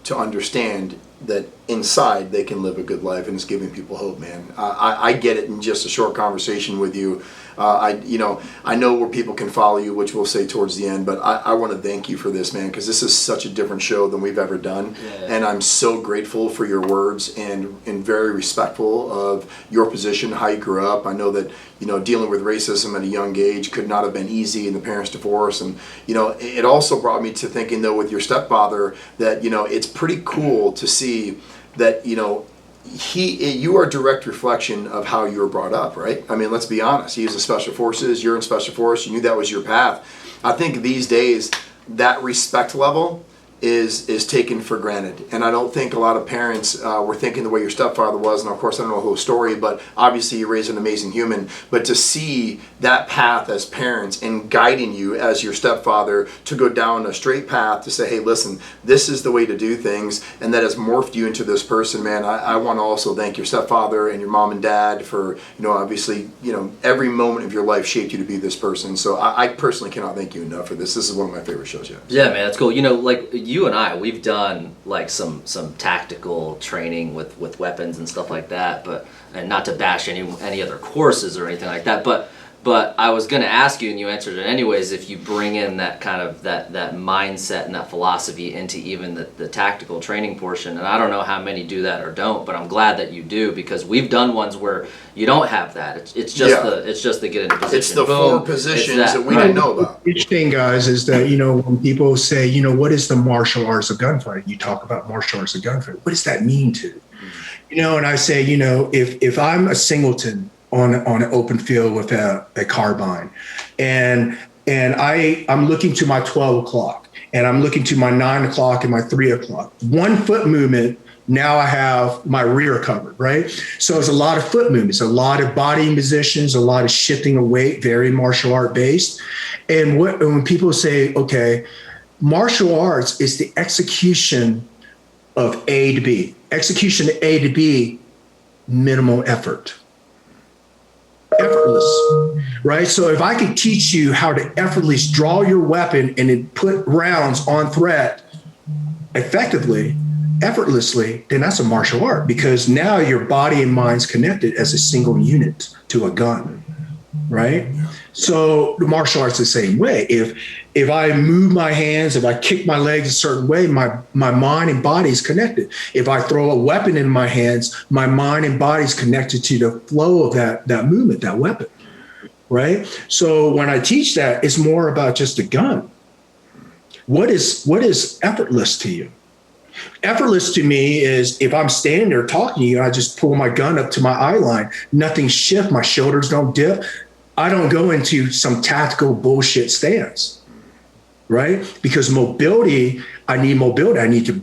to understand that inside they can live a good life, and it's giving people hope, man. I get it in just a short conversation with you. I know where people can follow you, which we'll say towards the end, but I want to thank you for this, man, because this is such a different show than we've ever done. Yeah. And I'm so grateful for your words and very respectful of your position, how you grew up. I know that, dealing with racism at a young age could not have been easy, and the parents' divorce. And, it also brought me to thinking, though, with your stepfather, that, it's pretty cool to see that, you are a direct reflection of how you were brought up, right? I mean, let's be honest. He was in Special Forces, you're in Special Forces, you knew that was your path. I think these days, that respect level is taken for granted. And I don't think a lot of parents were thinking the way your stepfather was. And of course, I don't know the whole story, but obviously you raised an amazing human. But to see that path as parents and guiding you as your stepfather to go down a straight path to say, hey, listen, this is the way to do things. And that has morphed you into this person, man. I want to also thank your stepfather and your mom and dad for, obviously, every moment of your life shaped you to be this person. So I personally cannot thank you enough for this. This is one of my favorite shows yet. Yeah, man, that's cool. Like you and I, we've done like some tactical training with weapons and stuff like that, and not to bash any other courses or anything like that, but I was going to ask you, and you answered it anyways, if you bring in that kind of that mindset and that philosophy into even the tactical training portion. And I don't know how many do that or don't, but I'm glad that you do, because we've done ones where you don't have that. It's just the get into position. It's the Boom. 4 positions that we didn't know about. The thing, guys, is that, when people say, what is the martial arts of gunfighting? You talk about martial arts of gunfighting. What does that mean to you? And I say, if I'm a singleton on an open field with a carbine, and I'm looking to my 12 o'clock, and I'm looking to my 9 o'clock and my 3 o'clock. 1 foot movement, now I have my rear covered, right? So it's a lot of foot movements, a lot of body positions, a lot of shifting of weight, very martial art based. And when people say, okay, martial arts is the execution of A to B. Execution of A to B, minimal effort. Effortless, right? So if I could teach you how to effortlessly draw your weapon and then put rounds on threat effectively, effortlessly, then that's a martial art, because now your body and mind's connected as a single unit to a gun, right? So the martial arts the same way. If I move my hands, if I kick my legs a certain way, my mind and body is connected. If I throw a weapon in my hands, my mind and body is connected to the flow of that movement, that weapon, right? So when I teach that, it's more about just a gun. What is effortless to you? Effortless to me is if I'm standing there talking to you, I just pull my gun up to my eye line, nothing shifts, my shoulders don't dip. I don't go into some tactical bullshit stance, right? Because mobility, I need mobility. I need to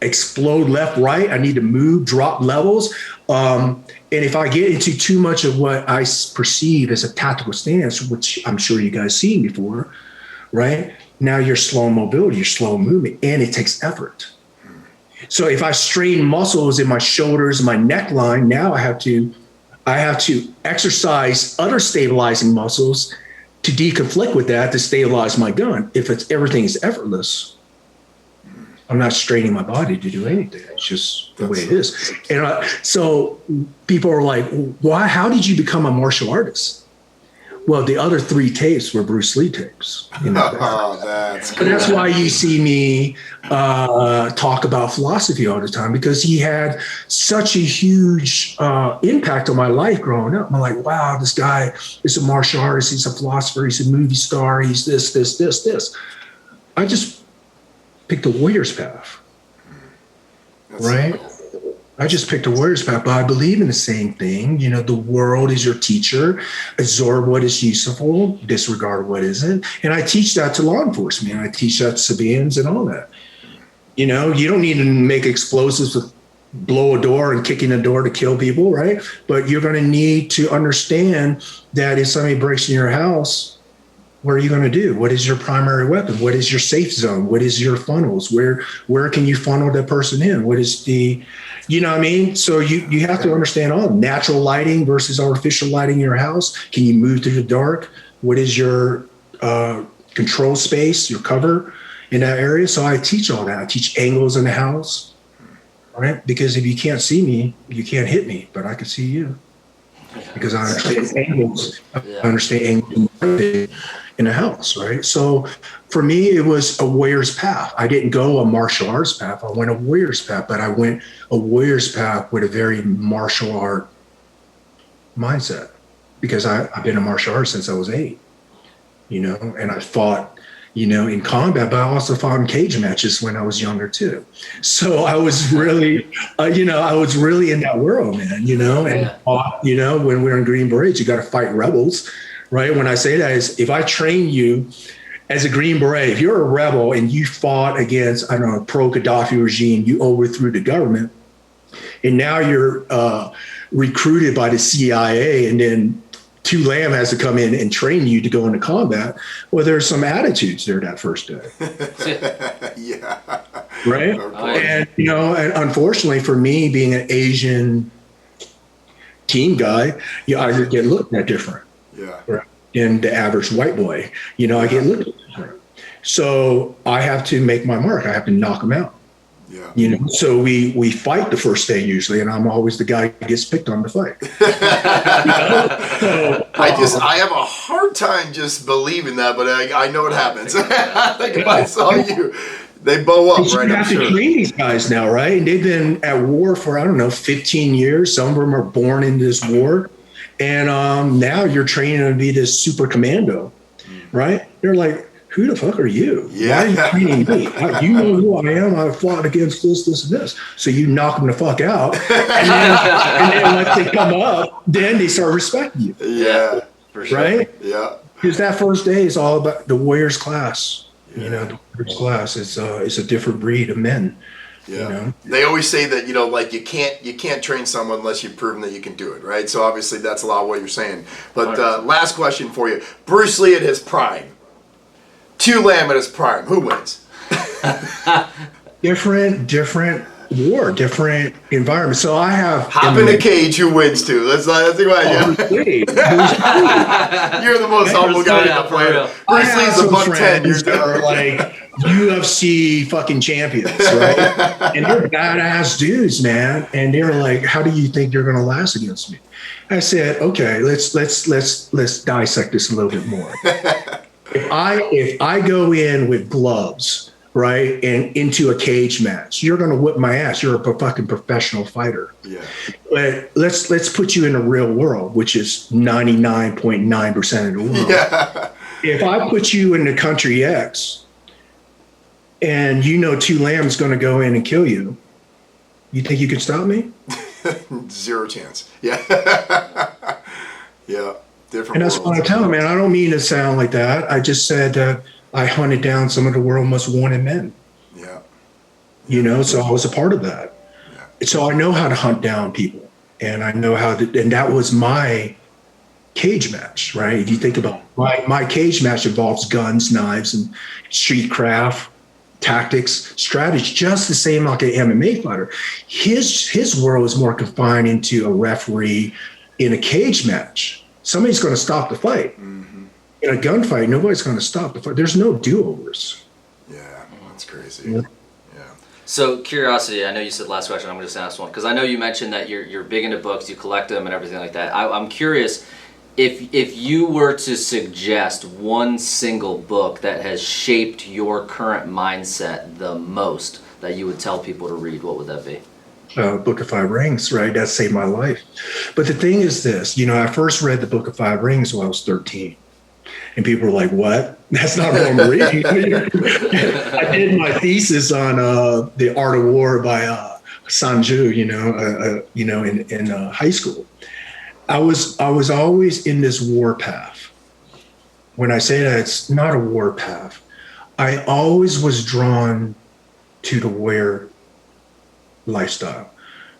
explode left, right. I need to move, drop levels. And if I get into too much of what I perceive as a tactical stance, which I'm sure you guys seen before, right? Now you're slow mobility, you're slow movement, and it takes effort. So if I strain muscles in my shoulders, my neckline, now I have to exercise other stabilizing muscles to deconflict with that to stabilize my gun. If everything is effortless, I'm not straining my body to do anything. It's just the way it is. And so people are like, why? How did you become a martial artist? Well, the other 3 tapes were Bruce Lee tapes. That's cool. But that's why you see me talk about philosophy all the time, because he had such a huge impact on my life growing up. I'm like, wow, this guy is a martial artist. He's a philosopher. He's a movie star. He's this. I just picked a warrior's path, right? I just picked a warrior's path, but I believe in the same thing. The world is your teacher. Absorb what is useful, disregard what isn't. And I teach that to law enforcement. I teach that to civilians and all that. You don't need to make explosives with blow a door and kicking a door to kill people, right? But you're going to need to understand that if somebody breaks in your house, what are you going to do? What is your primary weapon? What is your safe zone? What is your funnels? Where can you funnel that person in? What is the, you know what I mean? So you have to understand all natural lighting versus artificial lighting in your house. Can you move through the dark? What is your control space, your cover in that area? So I teach all that. I teach angles in the house, right? Because if you can't see me, you can't hit me, but I can see you. Because I understand angles. I understand angles in a house, right? So for me, it was a warrior's path. I didn't go a martial arts path. I went a warrior's path, but I went a warrior's path with a very martial art mindset, because I've been a martial artist since I was 8, and I fought, in combat, but I also fought in cage matches when I was younger too. So I was really, I was really in that world, man, and fought, when we were in Green Berets, you got to fight rebels. Right. When I say that is if I train you as a Green Beret, if you're a rebel and you fought against, I don't know, pro-Gaddafi regime, you overthrew the government, and now you're recruited by the CIA, and then Tu Lam has to come in and train you to go into combat. Well, there's some attitudes there that first day. Yeah. Right? And, and unfortunately for me, being an Asian team guy, I get looked at different. Yeah. Right? Than the average white boy. I get looked at different. So I have to make my mark. I have to knock them out. Yeah. So we fight the first day usually, and I'm always the guy who gets picked on to fight. So, I have a hard time just believing that, but I know it happens. I think if I saw you, they bow up, right? You have to train these guys now, right? And they've been at war for, 15 years. Some of them are born into this war. And now you're training them to be this super commando, right? They're like, who the fuck are you? Yeah. Why are you training me? You know who I am. I fought against this, and this. So you knock them the fuck out. And then once they come up, then they start respecting you. Yeah. For sure. Right? Yeah. Because that first day is all about the warrior's class. The warrior's class is a different breed of men. Yeah. They always say that, you can't train someone unless you've proven that you can do it, right? So obviously that's a lot of what you're saying. But last question for you. Bruce Lee at his prime. Tu Lam at his prime. Who wins? Different war, different environment. So I have hop in a cage. Who wins too? Let's think about Bruce Lee. You're the most humble guy in the planet. Bruce Lee's a $110. You're that are like UFC fucking champions, right? And they're badass dudes, man. And they're like, "How do you think you're going to last against me?" I said, "Okay, let's dissect this a little bit more." If I go in with gloves, right, and into a cage match, you're going to whip my ass. You're a fucking professional fighter. Yeah. But let's put you in the real world, which is 99.9% of the world. Yeah. If I put you in the country X, and Tu Lam is going to go in and kill you, you think you can stop me? Zero chance. Yeah. Yeah. Different. And that's what I tell them, man. I don't mean to sound like that. I just said that I hunted down some of the world's most wanted men. Yeah. So I was a part of that. Yeah. So I know how to hunt down people, and I know and that was my cage match, right? If you think about my cage match involves guns, knives, and street craft, tactics, strategy, just the same like an MMA fighter. His world is more confined into a referee in a cage match. Somebody's going to stop the fight. Mm-hmm. In a gunfight, nobody's going to stop the fight. There's no do-overs. Yeah, that's crazy. Yeah. So curiosity, I know you said last question, I'm going to just ask one, because I know you mentioned that you're big into books, you collect them and everything like that. I'm curious, if you were to suggest one single book that has shaped your current mindset the most that you would tell people to read, what would that be? Book of Five Rings, right? That saved my life. But the thing is this, I first read the Book of Five Rings when I was 13. And people were like, what? That's not normal reading. I did my thesis on The Art of War by Sanju, in high school. I was always in this war path. When I say that, it's not a war path. I always was drawn to the warrior lifestyle,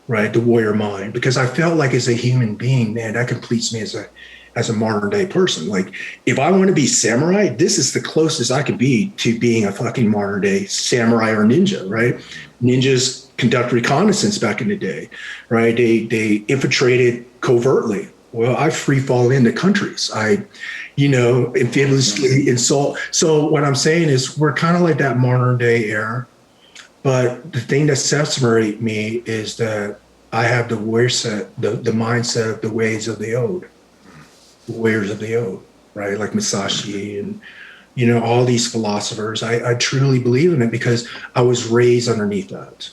right? The warrior mind, because I felt like as a human being, man, that completes me as a modern day person. Like if I want to be samurai, this is the closest I can be to being a fucking modern day samurai or ninja, right? Ninjas conduct reconnaissance back in the day, right? They infiltrated covertly. Well, I free fall into countries. I, infamously insult. So what I'm saying is we're kind of like that modern day era. But the thing that separates me is that I have the the mindset of the ways of the old, warriors of the old, right? Like Musashi and, all these philosophers. I truly believe in it because I was raised underneath that.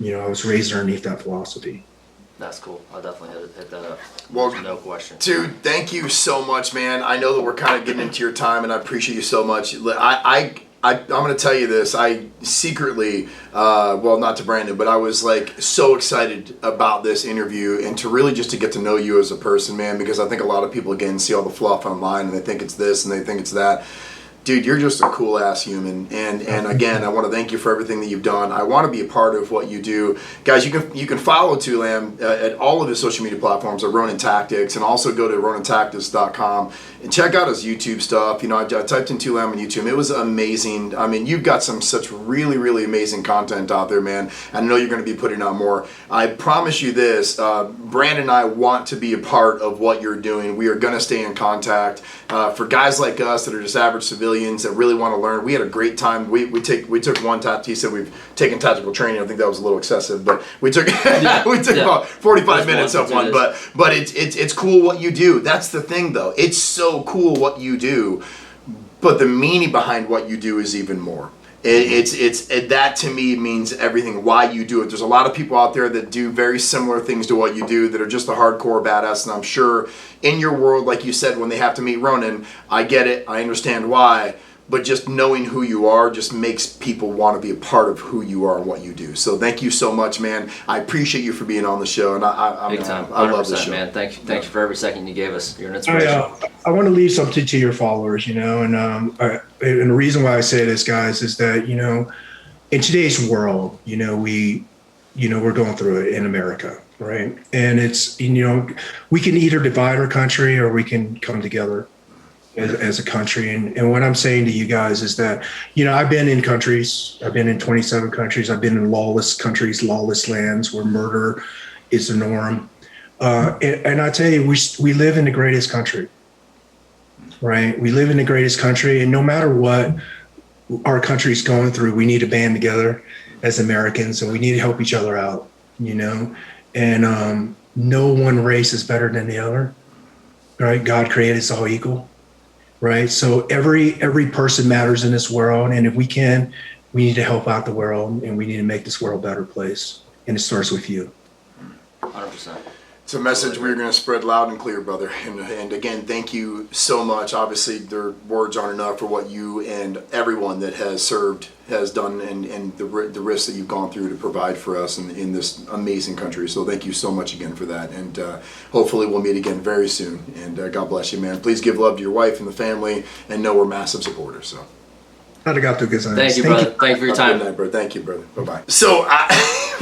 I was raised underneath that philosophy. That's cool. I'll definitely hit that up. Well, no question. Dude, thank you so much, man. I know that we're kind of getting into your time, and I appreciate you so much. I'm going to tell you this. I secretly, not to Brandon, but I was like so excited about this interview and to really just to get to know you as a person, man, because I think a lot of people, again, see all the fluff online and they think it's this and they think it's that. Dude, you're just a cool ass human, and again, I want to thank you for everything that you've done. I want to be a part of what you do, guys. You can follow Tu Lam at all of his social media platforms at Ronin Tactics, and also go to ronintactics.com and check out his YouTube stuff. You know, I typed in Tu Lam on YouTube. It was amazing. I mean, you've got such really amazing content out there, man. I know you're going to be putting out more. I promise you this: Brandon and I want to be a part of what you're doing. We are going to stay in contact. For guys like us that are just average civilians that really want to learn, we had a great time. We took one tactician. We've taken tactical training. I think that was a little excessive, but we took about 45 minutes of one. But it's cool what you do. That's the thing, though. It's so cool what you do, but the meaning behind what you do is even more. That to me means everything. Why you do it. There's a lot of people out there that do very similar things to what you do that are just a hardcore badass, and I'm sure in your world, like you said, when they have to meet Ronin, I get it, I understand why, but just knowing who you are just makes people want to be a part of who you are and what you do. So thank you so much, man. I appreciate you for being on the show, and Big time. I love the show, man. Thank you for every second you gave us. You're an inspiration. I want to leave something to your followers, you know, and the reason why I say this, guys, is that, you know, in today's world, you know, we're going through it in America, right? And it's, you know, we can either divide our country or we can come together as a country. And what I'm saying to you guys is that, you know, I've been in 27 countries. I've been in lawless countries, lawless lands where murder is the norm. And I tell you, we live in the greatest country, right? We live in the greatest country, and no matter what our country's going through, we need to band together as Americans, and we need to help each other out, you know? And no one race is better than the other, right? God created us all equal, right? So every person matters in this world, and if we need to help out the world, and we need to make this world a better place, and it starts with you. 100%. It's a message we're going to spread loud and clear, brother. And again, thank you so much. Obviously, their words aren't enough for what you and everyone that has served has done, and the risks that you've gone through to provide for us in this amazing country. So thank you so much again for that. And hopefully we'll meet again very soon. And God bless you, man. Please give love to your wife and the family, and know we're massive supporters. So. Thank you, brother. Thank you for your time. Good night, bro. Thank you, brother. Bye-bye. So, I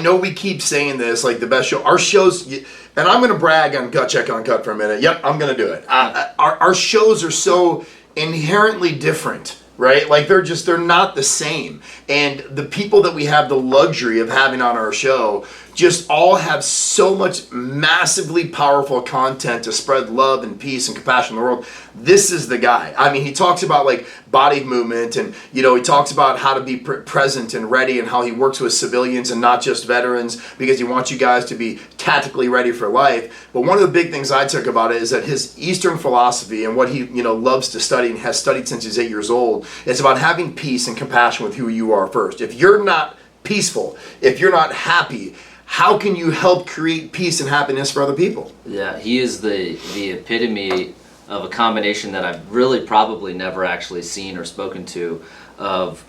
know we keep saying this, like the best show. Our shows, and I'm going to brag on Gut Check Uncut for a minute. Yep, I'm going to do it. Our shows are so inherently different, right? Like they're not the same. And the people that we have the luxury of having on our show just all have so much massively powerful content to spread love and peace and compassion in the world. This is the guy. I mean, he talks about like body movement, and you know, he talks about how to be present and ready, and how he works with civilians and not just veterans, because he wants you guys to be tactically ready for life. But one of the big things I took about it is that his Eastern philosophy and what he, you know, loves to study and has studied since he's 8 years old, it's about having peace and compassion with who you are first. If you're not peaceful, if you're not happy, how can you help create peace and happiness for other people? Yeah, he is the epitome of a combination that I've really probably never actually seen or spoken to, of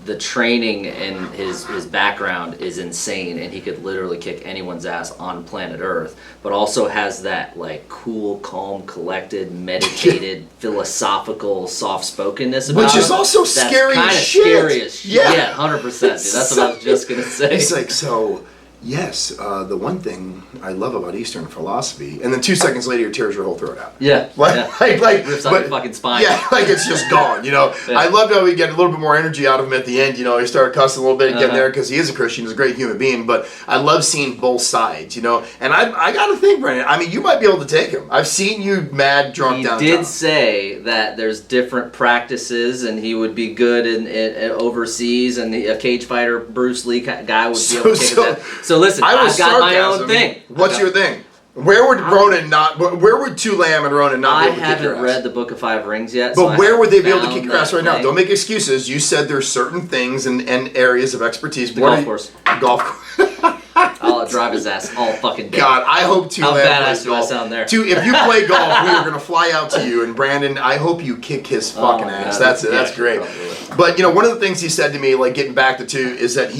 the training, and his background is insane, and he could literally kick anyone's ass on planet Earth, but also has that like cool, calm, collected, meditated, philosophical, soft-spokenness about Which is him. also That's scary as shit. Scary as shit. Yeah. 100%, dude. That's what I was just gonna say. It's like, so yes, the one thing I love about Eastern philosophy, and then 2 seconds later, it tears your whole throat out. Yeah. Like rips out your fucking spine. Yeah, like it's just gone, you know. Yeah. I loved how we get a little bit more energy out of him at the end, you know. He started cussing a little bit and getting there, because he is a Christian, he's a great human being, but I love seeing both sides, you know. And I got to think, Brandon, I mean, you might be able to take him. I've seen you mad drunk downtown. He did say that there's different practices, and he would be good in overseas, and a cage fighter, Bruce Lee guy would be able to kick his ass. So listen, I've got my own thing. What's your thing? Where would Tu Lam and Ronin not be able to kick your ass? I haven't read the Book of Five Rings yet. But where would they be able to kick your ass right now? Don't make excuses. You said there's certain things and areas of expertise. The golf course. Golf course. I'll drive his ass all fucking day. God, I hope Tu Lam plays golf. How badass do I sound there? If you play golf, we are going to fly out to you. And Brandon, I hope you kick his fucking ass. God, That's it. That's great. But, you know, one of the things he said to me, like getting back to Tu, is that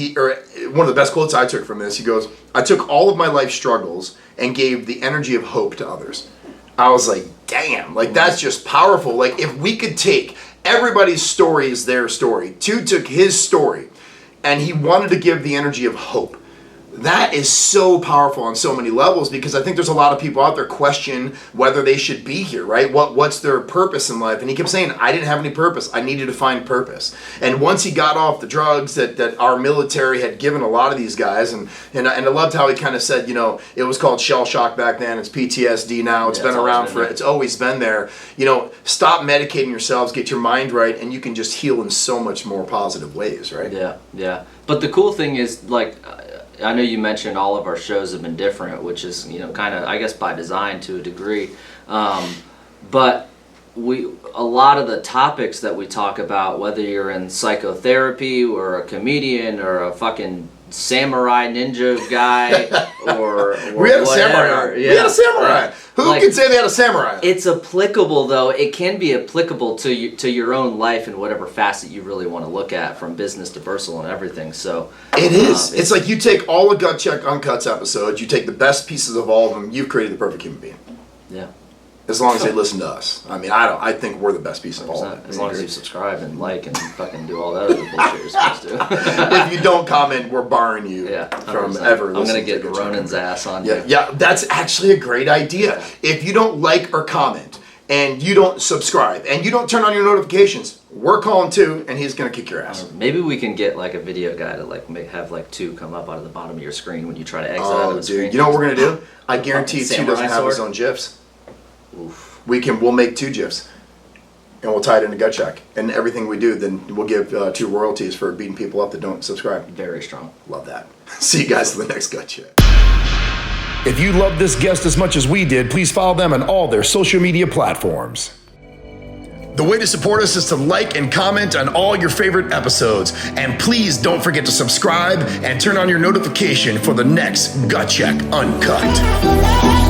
one of the best quotes I took from this, he goes, I took all of my life struggles and gave the energy of hope to others. I was like, damn, like that's just powerful. Like if we could take everybody's story is their story. Tu took his story and he wanted to give the energy of hope. That is so powerful on so many levels, because I think there's a lot of people out there question whether they should be here, right? What's their purpose in life? And he kept saying, I didn't have any purpose. I needed to find purpose. And once he got off the drugs that our military had given a lot of these guys, and I loved how he kind of said, you know, it was called shell shock back then. It's PTSD now. It's been around for, it's always been there. You know, stop medicating yourselves, get your mind right, and you can just heal in so much more positive ways, right? Yeah, yeah. But the cool thing is, like, I know you mentioned all of our shows have been different, which is, you know, kind of, I guess, by design to a degree. But a lot of the topics that we talk about, whether you're in psychotherapy or a comedian or a fucking samurai ninja guy or we had a samurai. Yeah. We had a samurai. Who can say they had a samurai? It's applicable, though. It can be applicable to your own life in whatever facet you really want to look at, from business to personal and everything. So it is. It's like you take all the Gut Check Uncut's episodes, you take the best pieces of all of them, you've created the perfect human being. Yeah. As long as they listen to us. I mean, I think we're the best piece of all. As long as you subscribe and like and fucking do all that other bullshit you're supposed to. If you don't comment, we're barring you from ever listening. I'm going to get Ronin's ass on you. Yeah, that's actually a great idea. If you don't like or comment, and you don't subscribe, and you don't turn on your notifications, we're calling Tu, and he's going to kick your ass. Maybe we can get like a video guy to like have like Tu come up out of the bottom of your screen when you try to exit out of the screen. You know what we're going to do? I guarantee you Tu doesn't have his own GIFs. Oof. We'll make 2 GIFs, and we'll tie it into Gut Check. And everything we do, then we'll give 2 royalties for beating people up that don't subscribe. Very strong. Love that. See you guys in the next Gut Check. If you love this guest as much as we did, please follow them on all their social media platforms. The way to support us is to like and comment on all your favorite episodes. And please don't forget to subscribe and turn on your notification for the next Gut Check Uncut.